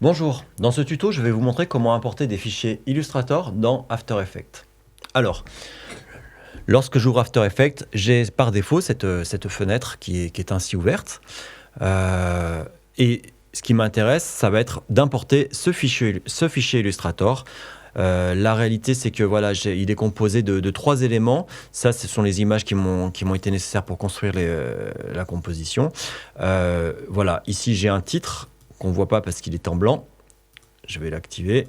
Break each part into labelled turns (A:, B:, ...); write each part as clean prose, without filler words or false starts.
A: Bonjour, dans ce tuto, je vais vous montrer comment importer des fichiers Illustrator dans After Effects. Alors, lorsque j'ouvre After Effects, j'ai par défaut cette fenêtre qui est ainsi ouverte. Et ce qui m'intéresse, ça va être d'importer ce fichier Illustrator. La réalité, c'est que voilà, il est composé de 3 éléments. Ça, ce sont les images qui m'ont été nécessaires pour construire la composition. Voilà, ici j'ai un titre qu'on ne voit pas parce qu'il est en blanc. Je vais l'activer.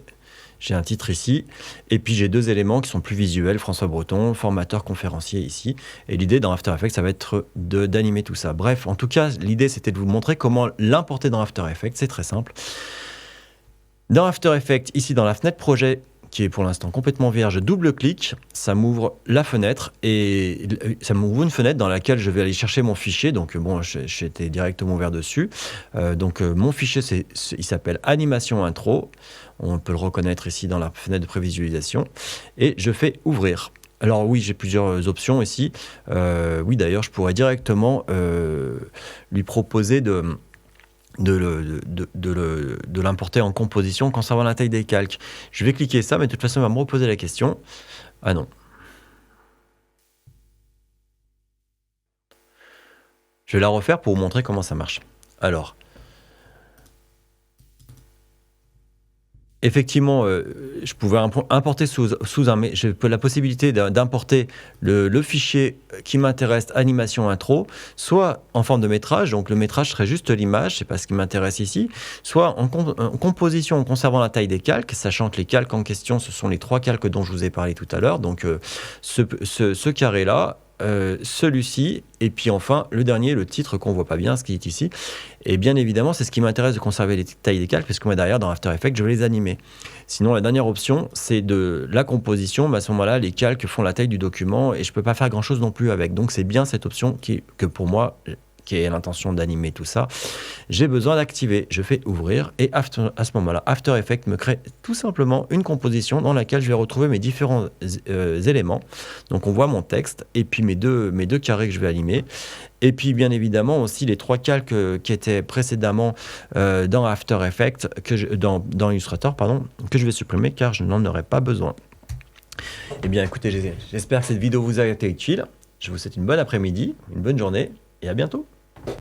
A: J'ai un titre ici. Et puis j'ai 2 éléments qui sont plus visuels. François Breton, formateur, conférencier ici. Et l'idée dans After Effects, ça va être d'animer tout ça. Bref, en tout cas, l'idée c'était de vous montrer comment l'importer dans After Effects. C'est très simple. Dans After Effects, ici dans la fenêtre projet, qui est pour l'instant complètement vierge, double-clic, ça m'ouvre la fenêtre et ça m'ouvre une fenêtre dans laquelle je vais aller chercher mon fichier. Donc bon, j'étais directement ouvert dessus. Mon fichier, il s'appelle Animation Intro. On peut le reconnaître ici dans la fenêtre de prévisualisation. Et je fais ouvrir. Alors oui, j'ai plusieurs options ici. Oui, d'ailleurs, je pourrais directement lui proposer de l'importer en composition conservant la taille des calques. Je vais cliquer ça, mais de toute façon, il va me reposer la question. Ah non. Je vais la refaire pour vous montrer comment ça marche. Alors, effectivement, je pouvais importer j'ai la possibilité d'importer le fichier qui m'intéresse, animation intro, soit en forme de métrage, donc le métrage serait juste l'image, c'est pas ce qui m'intéresse ici, soit en composition en conservant la taille des calques, sachant que les calques en question, ce sont les 3 calques dont je vous ai parlé tout à l'heure, donc ce carré-là, celui-ci, et puis enfin le dernier, le titre qu'on voit pas bien, ce qui est ici. Et bien évidemment, c'est ce qui m'intéresse de conserver les tailles des calques, parce que moi derrière, dans After Effects, je vais les animer. Sinon, la dernière option, c'est de la composition. Mais à ce moment-là, les calques font la taille du document et je peux pas faire grand-chose non plus avec. Donc c'est bien cette option que pour moi, qui est l'intention d'animer tout ça, j'ai besoin d'activer. Je fais ouvrir et à ce moment-là, After Effects me crée tout simplement une composition dans laquelle je vais retrouver mes différents éléments. Donc on voit mon texte et puis mes deux carrés que je vais animer. Et puis bien évidemment aussi les 3 calques qui étaient précédemment dans After Effects, dans Illustrator, pardon, que je vais supprimer car je n'en aurai pas besoin. Eh bien écoutez, j'espère que cette vidéo vous a été utile. Je vous souhaite une bonne après-midi, une bonne journée et à bientôt.